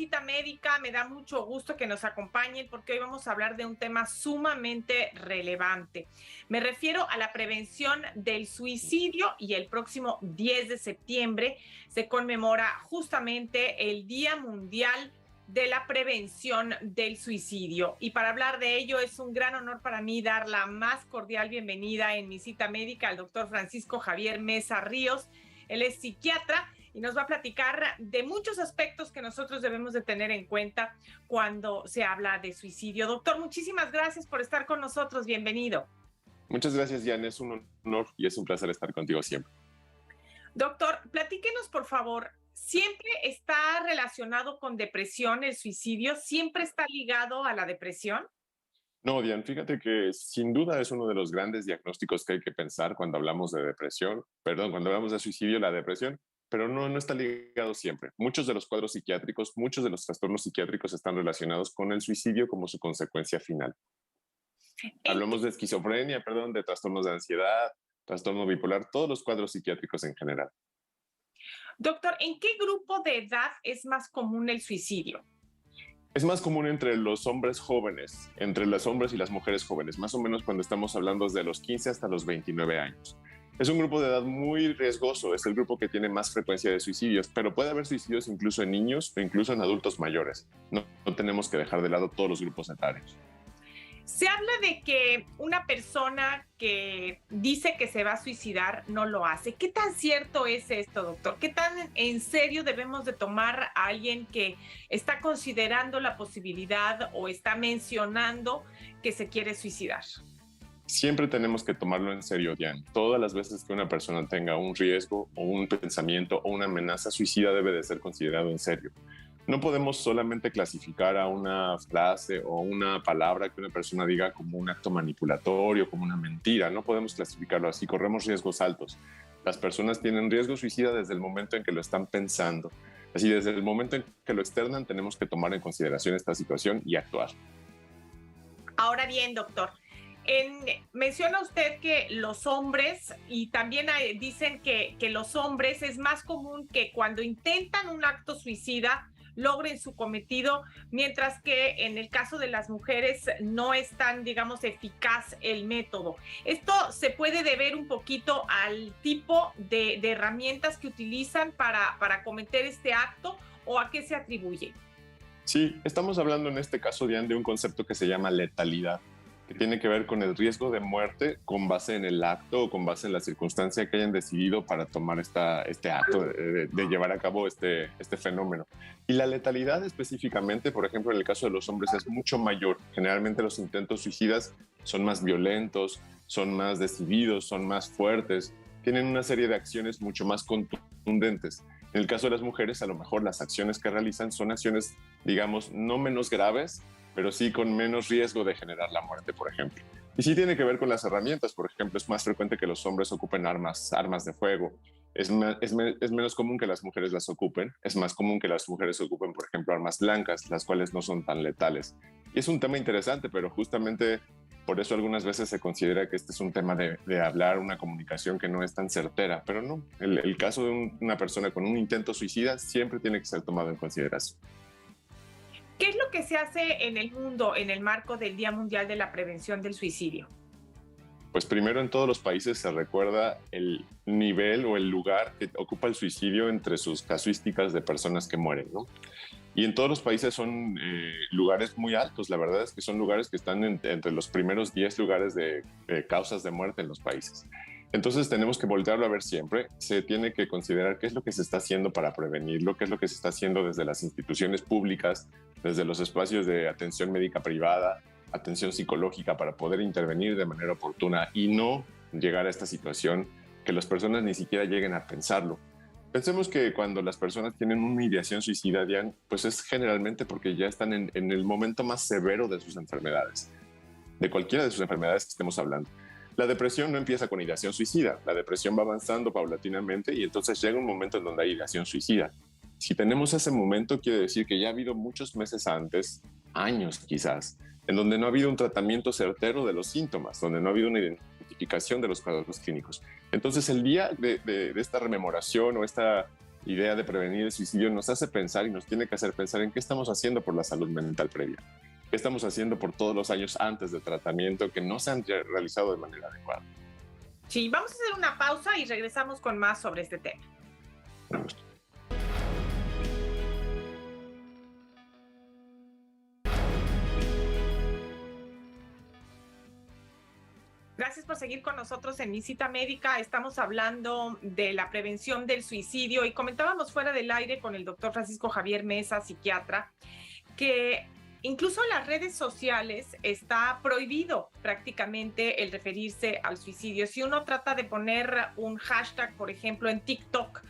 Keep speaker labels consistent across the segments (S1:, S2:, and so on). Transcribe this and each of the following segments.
S1: Cita Médica. Me da mucho gusto que nos acompañen porque hoy vamos a hablar de un tema sumamente relevante. Me refiero a la prevención del suicidio y el próximo 10 de septiembre se conmemora justamente el Día Mundial de la Prevención del Suicidio. Y para hablar de ello es un gran honor para mí dar la más cordial bienvenida en mi cita médica al doctor Francisco Javier Meza Ríos. Él es psiquiatra y nos va a platicar de muchos aspectos que nosotros debemos de tener en cuenta cuando se habla de suicidio. Doctor, muchísimas gracias por estar con nosotros. Bienvenido.
S2: Muchas gracias, Jan. Es un honor y es un placer estar contigo siempre.
S1: Doctor, platíquenos, por favor. ¿Siempre está relacionado con depresión el suicidio? ¿Siempre está ligado a la depresión?
S2: No, Diane, fíjate que sin duda es uno de los grandes diagnósticos que hay que pensar cuando hablamos de cuando hablamos de suicidio, la depresión, pero no está ligado siempre. Muchos de los cuadros psiquiátricos, muchos de los trastornos psiquiátricos están relacionados con el suicidio como su consecuencia final. Hablamos de esquizofrenia, de trastornos de ansiedad, trastorno bipolar, todos los cuadros psiquiátricos en general.
S1: Doctor, ¿en qué grupo de edad es más común el suicidio?
S2: Es más común entre los hombres jóvenes, entre los hombres y las mujeres jóvenes, más o menos cuando estamos hablando de los 15 hasta los 29 años. Es un grupo de edad muy riesgoso, es el grupo que tiene más frecuencia de suicidios, pero puede haber suicidios incluso en niños o incluso en adultos mayores. No tenemos que dejar de lado todos los grupos etarios.
S1: Se habla de que una persona que dice que se va a suicidar no lo hace. ¿Qué tan cierto es esto, doctor? ¿Qué tan en serio debemos de tomar a alguien que está considerando la posibilidad o está mencionando que se quiere suicidar?
S2: Siempre tenemos que tomarlo en serio, Diane. Todas las veces que una persona tenga un riesgo o un pensamiento o una amenaza suicida debe de ser considerado en serio. No podemos solamente clasificar a una frase o una palabra que una persona diga como un acto manipulatorio, como una mentira. No podemos clasificarlo así, corremos riesgos altos. Las personas tienen riesgo suicida desde el momento en que lo están pensando. Así, desde el momento en que lo externan, tenemos que tomar en consideración esta situación y actuar.
S1: Ahora bien, doctor, menciona usted que los hombres, y también dicen que los hombres es más común que cuando intentan un acto suicida logren su cometido, mientras que en el caso de las mujeres no es tan, digamos, eficaz el método. ¿Esto se puede deber un poquito al tipo de herramientas que utilizan para cometer este acto o a qué se atribuye?
S2: Sí, estamos hablando en este caso, Diane, de un concepto que se llama letalidad, que tiene que ver con el riesgo de muerte con base en el acto o con base en la circunstancia que hayan decidido para tomar este acto de llevar a cabo este fenómeno. Y la letalidad específicamente, por ejemplo, en el caso de los hombres es mucho mayor. Generalmente los intentos suicidas son más violentos, son más decididos, son más fuertes, tienen una serie de acciones mucho más contundentes. En el caso de las mujeres, a lo mejor las acciones que realizan son acciones, digamos, no menos graves, pero sí con menos riesgo de generar la muerte, por ejemplo. Y sí tiene que ver con las herramientas. Por ejemplo, es más frecuente que los hombres ocupen armas de fuego. Es menos común que las mujeres las ocupen. Es más común que las mujeres ocupen, por ejemplo, armas blancas, las cuales no son tan letales. Y es un tema interesante, pero justamente por eso algunas veces se considera que este es un tema de hablar, una comunicación que no es tan certera. Pero no, el caso de una persona con un intento suicida siempre tiene que ser tomado en consideración.
S1: ¿Qué es lo que se hace en el mundo en el marco del Día Mundial de la Prevención del Suicidio?
S2: Pues primero, en todos los países se recuerda el nivel o el lugar que ocupa el suicidio entre sus casuísticas de personas que mueren, ¿no? Y en todos los países son lugares muy altos. La verdad es que son lugares que están entre los primeros 10 lugares de causas de muerte en los países. Entonces tenemos que voltearlo a ver siempre. Se tiene que considerar qué es lo que se está haciendo para prevenirlo, qué es lo que se está haciendo desde las instituciones públicas, desde los espacios de atención médica privada, atención psicológica, para poder intervenir de manera oportuna y no llegar a esta situación que las personas ni siquiera lleguen a pensarlo. Pensemos que cuando las personas tienen una ideación suicida, Diane, pues es generalmente porque ya están en el momento más severo de sus enfermedades, de cualquiera de sus enfermedades que estemos hablando. La depresión no empieza con ideación suicida, la depresión va avanzando paulatinamente y entonces llega un momento en donde hay ideación suicida. Si tenemos ese momento, quiere decir que ya ha habido muchos meses antes, años quizás, en donde no ha habido un tratamiento certero de los síntomas, donde no ha habido una identificación de los cuadros clínicos. Entonces, el día de esta rememoración o esta idea de prevenir el suicidio nos hace pensar y nos tiene que hacer pensar en qué estamos haciendo por la salud mental previa, qué estamos haciendo por todos los años antes de tratamiento que no se han realizado de manera adecuada.
S1: Sí, vamos a hacer una pausa y regresamos con más sobre este tema.
S2: Vamos.
S1: Gracias por seguir con nosotros en Mi Cita Médica. Estamos hablando de la prevención del suicidio y comentábamos fuera del aire con el doctor Francisco Javier Mesa, psiquiatra, que incluso en las redes sociales está prohibido prácticamente el referirse al suicidio. Si uno trata de poner un hashtag, por ejemplo, en TikTok,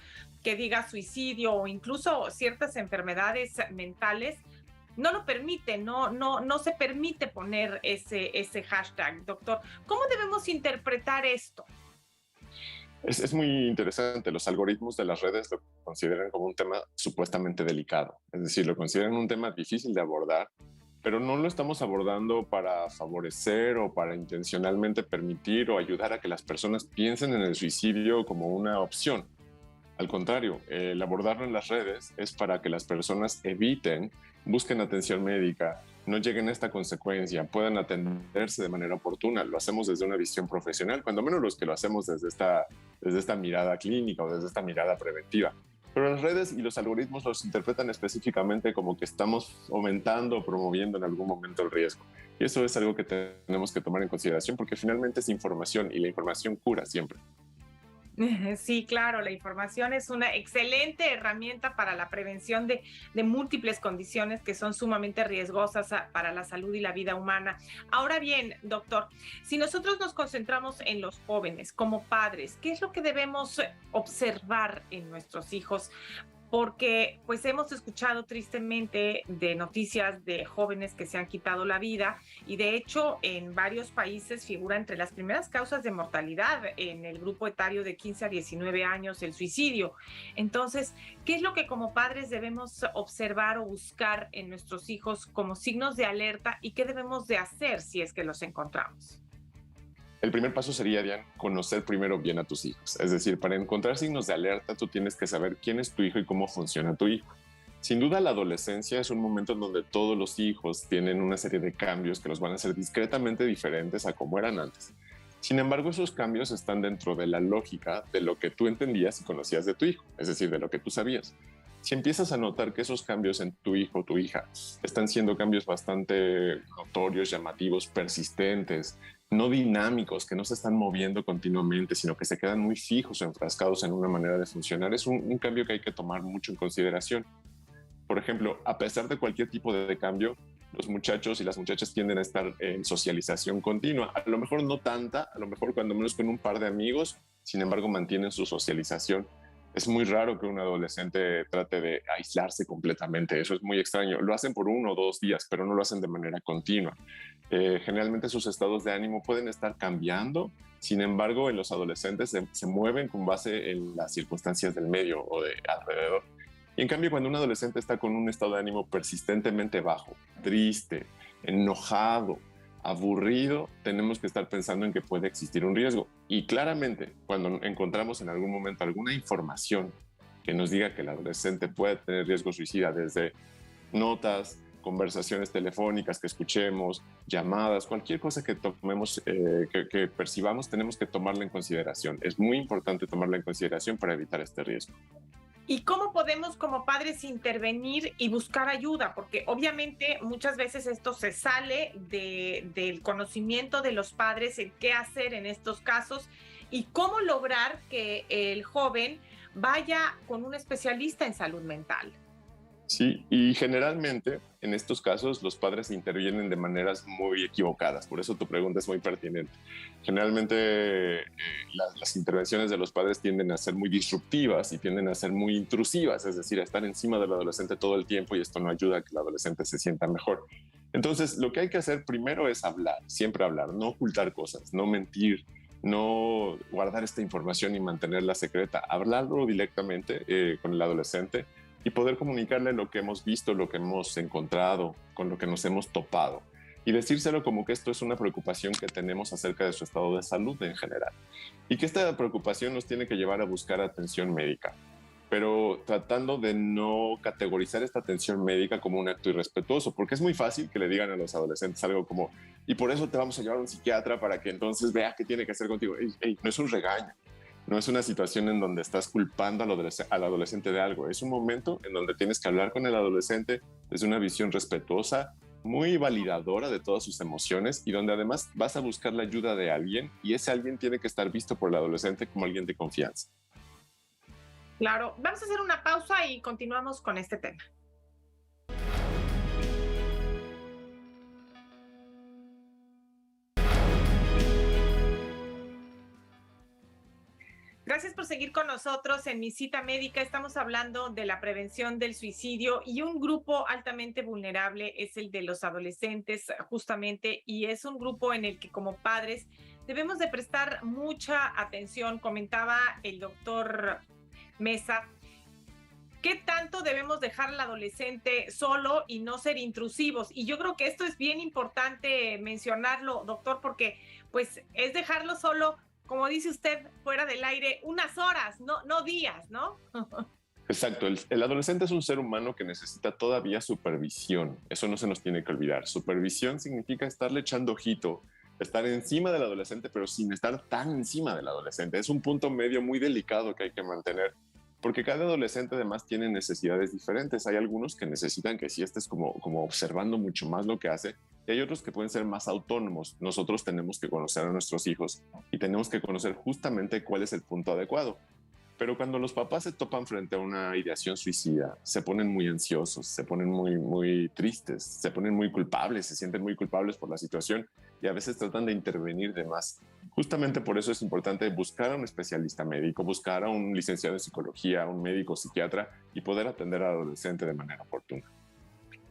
S1: que diga suicidio o incluso ciertas enfermedades mentales, no lo permite, no se permite poner ese hashtag. Doctor, ¿cómo debemos interpretar esto?
S2: Es muy interesante. Los algoritmos de las redes lo consideran como un tema supuestamente delicado. Es decir, lo consideran un tema difícil de abordar, pero no lo estamos abordando para favorecer o para intencionalmente permitir o ayudar a que las personas piensen en el suicidio como una opción. Al contrario, el abordarlo en las redes es para que las personas eviten, busquen atención médica, no lleguen a esta consecuencia, puedan atenderse de manera oportuna. Lo hacemos desde una visión profesional, cuando menos los que lo hacemos desde esta mirada clínica o desde esta mirada preventiva. Pero las redes y los algoritmos los interpretan específicamente como que estamos aumentando o promoviendo en algún momento el riesgo. Y eso es algo que tenemos que tomar en consideración porque finalmente es información y la información cura siempre.
S1: Sí, claro, la información es una excelente herramienta para la prevención de múltiples condiciones que son sumamente riesgosas para la salud y la vida humana. Ahora bien, doctor, si nosotros nos concentramos en los jóvenes como padres, ¿qué es lo que debemos observar en nuestros hijos? Porque pues hemos escuchado tristemente de noticias de jóvenes que se han quitado la vida y de hecho en varios países figura entre las primeras causas de mortalidad en el grupo etario de 15 a 19 años el suicidio. Entonces, ¿qué es lo que como padres debemos observar o buscar en nuestros hijos como signos de alerta y qué debemos de hacer si es que los encontramos?
S2: El primer paso sería, Diane, conocer primero bien a tus hijos. Es decir, para encontrar signos de alerta, tú tienes que saber quién es tu hijo y cómo funciona tu hijo. Sin duda, la adolescencia es un momento en donde todos los hijos tienen una serie de cambios que los van a hacer discretamente diferentes a como eran antes. Sin embargo, esos cambios están dentro de la lógica de lo que tú entendías y conocías de tu hijo, es decir, de lo que tú sabías. Si empiezas a notar que esos cambios en tu hijo o tu hija están siendo cambios bastante notorios, llamativos, persistentes, no dinámicos, que no se están moviendo continuamente, sino que se quedan muy fijos o enfrascados en una manera de funcionar, es un cambio que hay que tomar mucho en consideración. Por ejemplo, a pesar de cualquier tipo de cambio, los muchachos y las muchachas tienden a estar en socialización continua. A lo mejor no tanta, a lo mejor cuando menos con un par de amigos, sin embargo mantienen su socialización. Es muy raro que un adolescente trate de aislarse completamente, eso es muy extraño. Lo hacen por 1 o 2 días, pero no lo hacen de manera continua. Generalmente sus estados de ánimo pueden estar cambiando, sin embargo en los adolescentes se mueven con base en las circunstancias del medio o de alrededor. Y en cambio cuando un adolescente está con un estado de ánimo persistentemente bajo, triste, enojado, aburrido, tenemos que estar pensando en que puede existir un riesgo. Y claramente, cuando encontramos en algún momento alguna información que nos diga que el adolescente puede tener riesgo suicida, desde notas, conversaciones telefónicas que escuchemos, llamadas, cualquier cosa que tomemos, que percibamos, tenemos que tomarla en consideración. Es muy importante tomarla en consideración para evitar este riesgo.
S1: ¿Y cómo podemos como padres intervenir y buscar ayuda? Porque obviamente muchas veces esto se sale del conocimiento de los padres en qué hacer en estos casos y cómo lograr que el joven vaya con un especialista en salud mental.
S2: Sí, y generalmente en estos casos los padres intervienen de maneras muy equivocadas, por eso tu pregunta es muy pertinente. Generalmente las intervenciones de los padres tienden a ser muy disruptivas y tienden a ser muy intrusivas, es decir, a estar encima del adolescente todo el tiempo y esto no ayuda a que el adolescente se sienta mejor. Entonces, lo que hay que hacer primero es hablar, siempre hablar, no ocultar cosas, no mentir, no guardar esta información y mantenerla secreta, hablarlo directamente con el adolescente y poder comunicarle lo que hemos visto, lo que hemos encontrado, con lo que nos hemos topado. Y decírselo como que esto es una preocupación que tenemos acerca de su estado de salud en general. Y que esta preocupación nos tiene que llevar a buscar atención médica. pero tratando de no categorizar esta atención médica como un acto irrespetuoso, porque es muy fácil que le digan a los adolescentes algo como, y por eso te vamos a llevar a un psiquiatra para que entonces vea qué tiene que hacer contigo. Ey, no es un regaño, no es una situación en donde estás culpando al adolescente de algo, es un momento en donde tienes que hablar con el adolescente desde una visión respetuosa, muy validadora de todas sus emociones y donde además vas a buscar la ayuda de alguien y ese alguien tiene que estar visto por el adolescente como alguien de confianza.
S1: Claro, vamos a hacer una pausa y continuamos con este tema. Gracias por seguir con nosotros en Mi Cita Médica. Estamos hablando de la prevención del suicidio y un grupo altamente vulnerable es el de los adolescentes, justamente, y es un grupo en el que como padres debemos de prestar mucha atención. Comentaba el doctor Mesa, ¿qué tanto debemos dejar al adolescente solo y no ser intrusivos? Y yo creo que esto es bien importante mencionarlo, doctor, porque pues es dejarlo solo, como dice usted, fuera del aire, unas horas, no días, ¿no?
S2: Exacto, el adolescente es un ser humano que necesita todavía supervisión, eso no se nos tiene que olvidar. Supervisión significa estarle echando ojito, estar encima del adolescente, pero sin estar tan encima del adolescente. Es un punto medio muy delicado que hay que mantener, porque cada adolescente además tiene necesidades diferentes. Hay algunos que necesitan que sí estés como observando mucho más lo que hace, y hay otros que pueden ser más autónomos. Nosotros tenemos que conocer a nuestros hijos y tenemos que conocer justamente cuál es el punto adecuado. Pero cuando los papás se topan frente a una ideación suicida, se ponen muy ansiosos, se ponen muy tristes, se ponen muy culpables, se sienten muy culpables por la situación y a veces tratan de intervenir de más. Justamente por eso es importante buscar a un especialista médico, buscar a un licenciado en psicología, un médico psiquiatra y poder atender al adolescente de manera oportuna.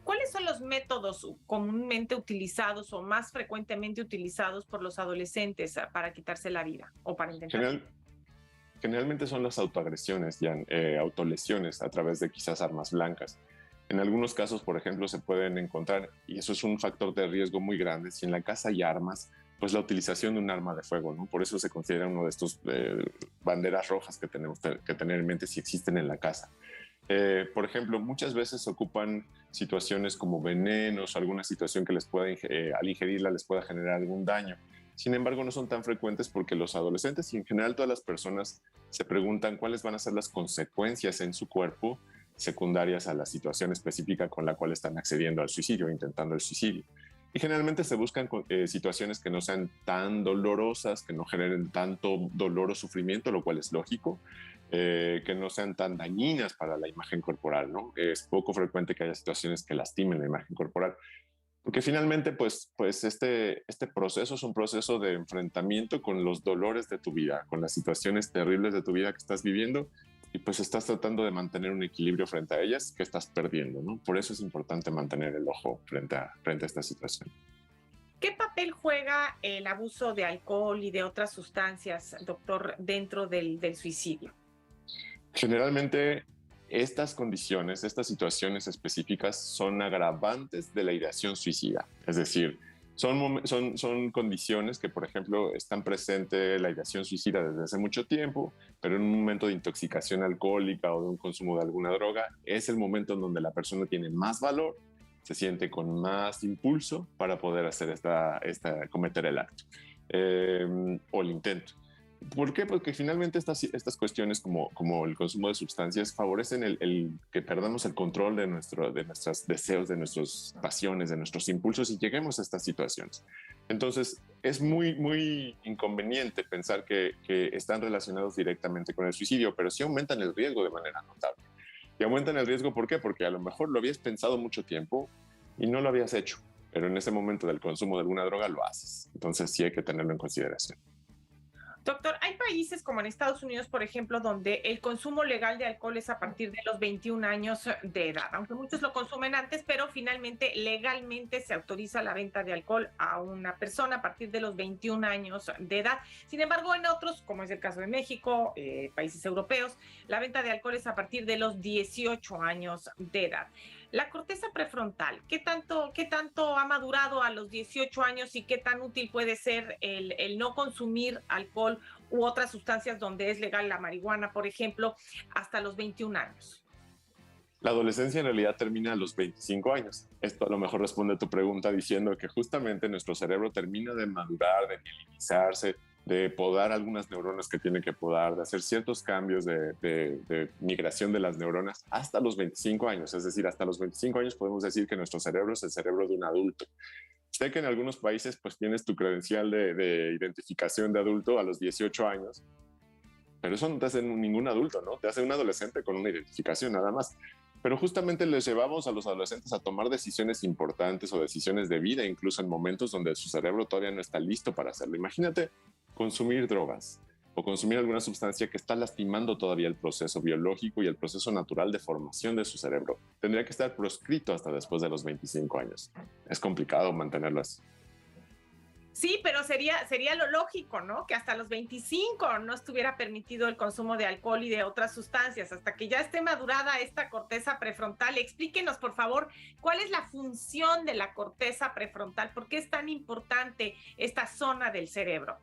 S1: ¿Cuáles son los métodos comúnmente utilizados o más frecuentemente utilizados por los adolescentes para quitarse la vida o para intentar?
S2: Generalmente son las autoagresiones, autolesiones a través de quizás armas blancas. En algunos casos, por ejemplo, se pueden encontrar, y eso es un factor de riesgo muy grande, si en la casa hay armas, pues la utilización de un arma de fuego, ¿no? Por eso se considera uno de estos banderas rojas que tenemos que tener en mente si existen en la casa. Por ejemplo, muchas veces se ocupan situaciones como venenos, alguna situación que les pueda, al ingerirla les pueda generar algún daño. Sin embargo, no son tan frecuentes porque los adolescentes y en general todas las personas se preguntan cuáles van a ser las consecuencias en su cuerpo secundarias a la situación específica con la cual están accediendo al suicidio, intentando el suicidio. Y generalmente se buscan situaciones que no sean tan dolorosas, que no generen tanto dolor o sufrimiento, lo cual es lógico, que no sean tan dañinas para la imagen corporal, ¿no? Es poco frecuente que haya situaciones que lastimen la imagen corporal. Porque finalmente, pues este proceso es un proceso de enfrentamiento con los dolores de tu vida, con las situaciones terribles de tu vida que estás viviendo y pues estás tratando de mantener un equilibrio frente a ellas que estás perdiendo, ¿no? Por eso es importante mantener el ojo frente a esta situación.
S1: ¿Qué papel juega el abuso de alcohol y de otras sustancias, doctor, dentro del suicidio?
S2: Generalmente estas condiciones, estas situaciones específicas son agravantes de la ideación suicida. Es decir, son condiciones que, por ejemplo, están presentes la ideación suicida desde hace mucho tiempo, pero en un momento de intoxicación alcohólica o de un consumo de alguna droga, es el momento en donde la persona tiene más valor, se siente con más impulso para poder hacer cometer el acto o el intento. ¿Por qué? Porque finalmente estas cuestiones como el consumo de sustancias favorecen el que perdamos el control de nuestros deseos, de nuestras pasiones, de nuestros impulsos y lleguemos a estas situaciones. Entonces, es muy inconveniente pensar que están relacionados directamente con el suicidio, pero sí aumentan el riesgo de manera notable. Y aumentan el riesgo, ¿por qué? Porque a lo mejor lo habías pensado mucho tiempo y no lo habías hecho, pero en ese momento del consumo de alguna droga lo haces. Entonces, sí hay que tenerlo en consideración.
S1: Doctor, hay países como en Estados Unidos, por ejemplo, donde el consumo legal de alcohol es a partir de los 21 años de edad, aunque muchos lo consumen antes, pero finalmente legalmente se autoriza la venta de alcohol a una persona a partir de los 21 años de edad. Sin embargo, en otros, como es el caso de México, países europeos, la venta de alcohol es a partir de los 18 años de edad. La corteza prefrontal, ¿qué tanto ha madurado a los 18 años y qué tan útil puede ser el no consumir alcohol u otras sustancias donde es legal la marihuana, por ejemplo, hasta los 21 años?
S2: La adolescencia en realidad termina a los 25 años. Esto a lo mejor responde a tu pregunta diciendo que justamente nuestro cerebro termina de madurar, de mielinizarse, de podar algunas neuronas que tiene que podar, de hacer ciertos cambios de migración de las neuronas hasta los 25 años. Es decir, hasta los 25 años podemos decir que nuestro cerebro es el cerebro de un adulto. Sé que en algunos países pues tienes tu credencial de identificación de adulto a los 18 años, pero eso no te hace ningún adulto, ¿no? Te hace un adolescente con una identificación nada más. Pero justamente les llevamos a los adolescentes a tomar decisiones importantes o decisiones de vida, incluso en momentos donde su cerebro todavía no está listo para hacerlo. Imagínate consumir drogas o consumir alguna sustancia que está lastimando todavía el proceso biológico y el proceso natural de formación de su cerebro. Tendría que estar proscrito hasta después de los 25 años. Es complicado mantenerlo así.
S1: Sí, pero sería lo lógico, ¿no? Que hasta los 25 no estuviera permitido el consumo de alcohol y de otras sustancias, hasta que ya esté madurada esta corteza prefrontal. Explíquenos, por favor, cuál es la función de la corteza prefrontal, por qué es tan importante esta zona del cerebro.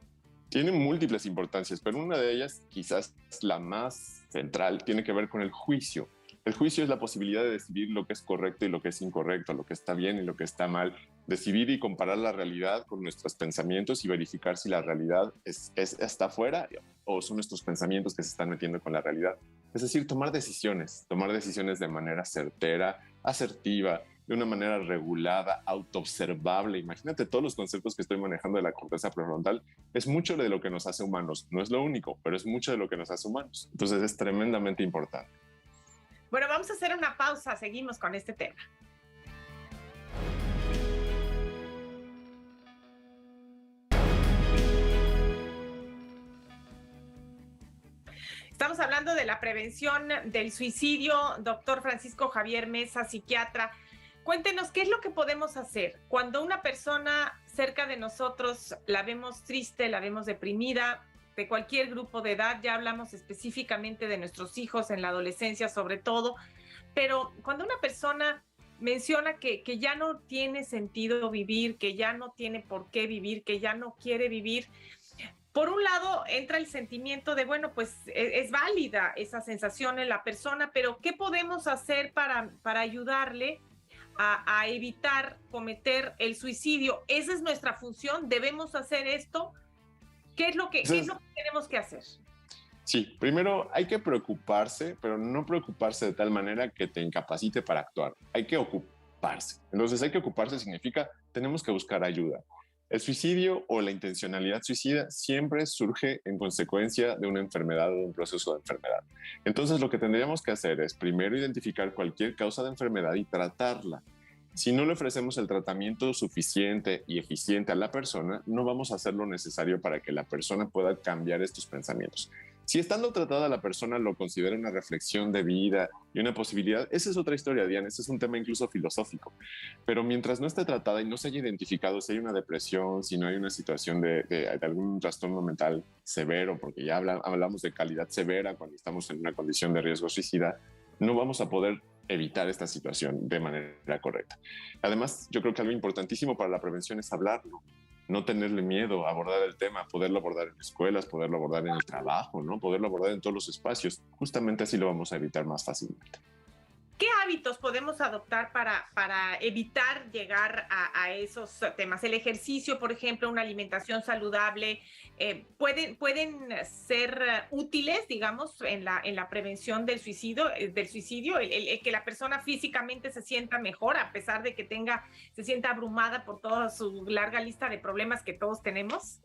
S2: Tiene múltiples importancias, pero una de ellas, quizás la más central, tiene que ver con el juicio. El juicio es la posibilidad de decidir lo que es correcto y lo que es incorrecto, lo que está bien y lo que está mal. Decidir y comparar la realidad con nuestros pensamientos y verificar si la realidad está afuera o son nuestros pensamientos que se están metiendo con la realidad. Es decir, tomar decisiones de manera certera, asertiva, de una manera regulada, autoobservable. Imagínate todos los conceptos que estoy manejando de la corteza prefrontal. Es mucho de lo que nos hace humanos. No es lo único, pero es mucho de lo que nos hace humanos. Entonces es tremendamente importante.
S1: Bueno, vamos a hacer una pausa. Seguimos con este tema. Estamos hablando de la prevención del suicidio. Doctor Francisco Javier Mesa, psiquiatra. Cuéntenos, ¿qué es lo que podemos hacer cuando una persona cerca de nosotros la vemos triste, la vemos deprimida, de cualquier grupo de edad? Ya hablamos específicamente de nuestros hijos en la adolescencia sobre todo, pero cuando una persona menciona que ya no tiene sentido vivir, que ya no tiene por qué vivir, que ya no quiere vivir, por un lado entra el sentimiento de, bueno, pues es válida esa sensación en la persona, pero ¿qué podemos hacer para ayudarle a evitar cometer el suicidio? Esa es nuestra función, debemos hacer esto. ¿Qué es lo que tenemos que hacer?
S2: Sí, primero hay que preocuparse, pero no preocuparse de tal manera que te incapacite para actuar. Hay que ocuparse. Entonces, hay que ocuparse significa tenemos que buscar ayuda. El suicidio o la intencionalidad suicida siempre surge en consecuencia de una enfermedad o de un proceso de enfermedad. Entonces, lo que tendríamos que hacer es primero identificar cualquier causa de enfermedad y tratarla. Si no le ofrecemos el tratamiento suficiente y eficiente a la persona, no vamos a hacer lo necesario para que la persona pueda cambiar estos pensamientos. Si estando tratada la persona lo considera una reflexión de vida y una posibilidad, esa es otra historia, Diana, ese es un tema incluso filosófico. Pero mientras no esté tratada y no se haya identificado si hay una depresión, si no hay una situación de algún trastorno mental severo, porque ya hablamos de calidad severa cuando estamos en una condición de riesgo suicida, no vamos a poder evitar esta situación de manera correcta. Además, yo creo que algo importantísimo para la prevención es hablarlo. No tenerle miedo a abordar el tema, poderlo abordar en escuelas, poderlo abordar en el trabajo, ¿no? Poderlo abordar en todos los espacios. Justamente así lo vamos a evitar más fácilmente.
S1: ¿Qué hábitos podemos adoptar para evitar llegar a esos temas? El ejercicio, por ejemplo, una alimentación saludable, pueden ser útiles, digamos, en la prevención del suicidio, el que la persona físicamente se sienta mejor, a pesar de que se sienta abrumada por toda su larga lista de problemas que todos tenemos.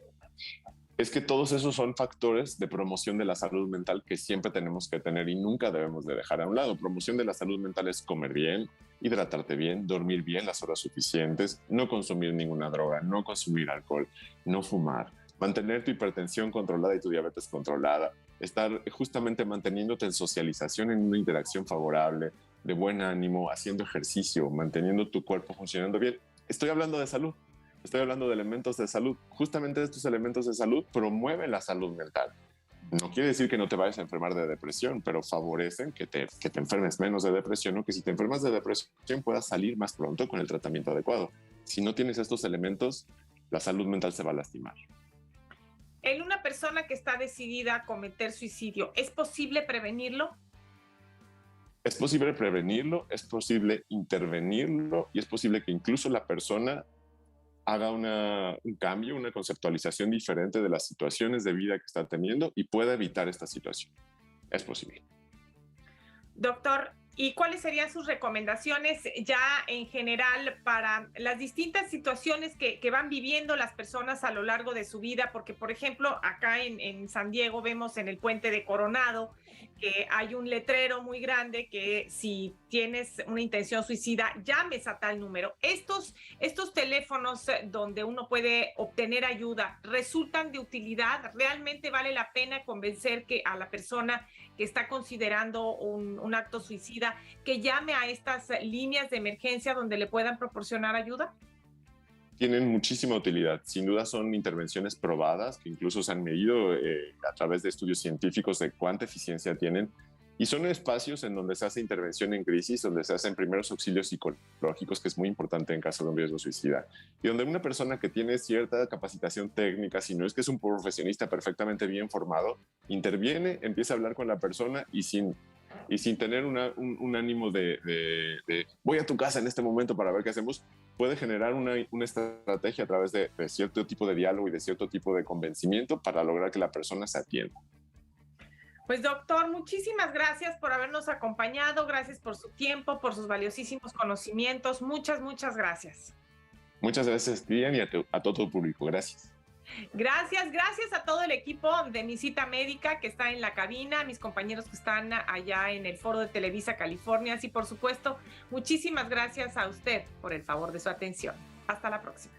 S2: Es que todos esos son factores de promoción de la salud mental que siempre tenemos que tener y nunca debemos de dejar a un lado. Promoción de la salud mental es comer bien, hidratarte bien, dormir bien las horas suficientes, no consumir ninguna droga, no consumir alcohol, no fumar, mantener tu hipertensión controlada y tu diabetes controlada, estar justamente manteniéndote en socialización, en una interacción favorable, de buen ánimo, haciendo ejercicio, manteniendo tu cuerpo funcionando bien. Estoy hablando de salud. Estoy hablando de elementos de salud. Justamente estos elementos de salud promueven la salud mental. No quiere decir que no te vayas a enfermar de depresión, pero favorecen que te enfermes menos de depresión o que si te enfermas de depresión puedas salir más pronto con el tratamiento adecuado. Si no tienes estos elementos, la salud mental se va a lastimar.
S1: En una persona persona que está decidida a cometer suicidio, ¿es posible prevenirlo?
S2: Es posible prevenirlo, es posible intervenirlo y es posible que incluso la persona haga un cambio, una conceptualización diferente de las situaciones de vida que está teniendo y pueda evitar esta situación. Es posible.
S1: Doctor, ¿y cuáles serían sus recomendaciones ya en general para las distintas situaciones que van viviendo las personas a lo largo de su vida? Porque, por ejemplo, acá en San Diego vemos en el puente de Coronado que hay un letrero muy grande que si tienes una intención suicida, llames a tal número. Estos teléfonos donde uno puede obtener ayuda, ¿resultan de utilidad? ¿Realmente vale la pena convencer a la persona que está considerando un acto suicida que llame a estas líneas de emergencia donde le puedan proporcionar ayuda?
S2: Tienen muchísima utilidad. Sin duda son intervenciones probadas que incluso se han medido a través de estudios científicos de cuánta eficiencia tienen. Y son espacios en donde se hace intervención en crisis, donde se hacen primeros auxilios psicológicos, que es muy importante en caso de un riesgo suicida. Y donde una persona que tiene cierta capacitación técnica, si no es que es un profesionista perfectamente bien formado, interviene, empieza a hablar con la persona y sin tener un ánimo de voy a tu casa en este momento para ver qué hacemos, puede generar una estrategia a través de cierto tipo de diálogo y de cierto tipo de convencimiento para lograr que la persona se atienda.
S1: Pues doctor, muchísimas gracias por habernos acompañado, gracias por su tiempo, por sus valiosísimos conocimientos, muchas gracias.
S2: Muchas gracias, Cristian, y a todo el público. Gracias.
S1: Gracias a todo el equipo de Mi Cita Médica que está en la cabina, a mis compañeros que están allá en el foro de Televisa California, y por supuesto, muchísimas gracias a usted por el favor de su atención. Hasta la próxima.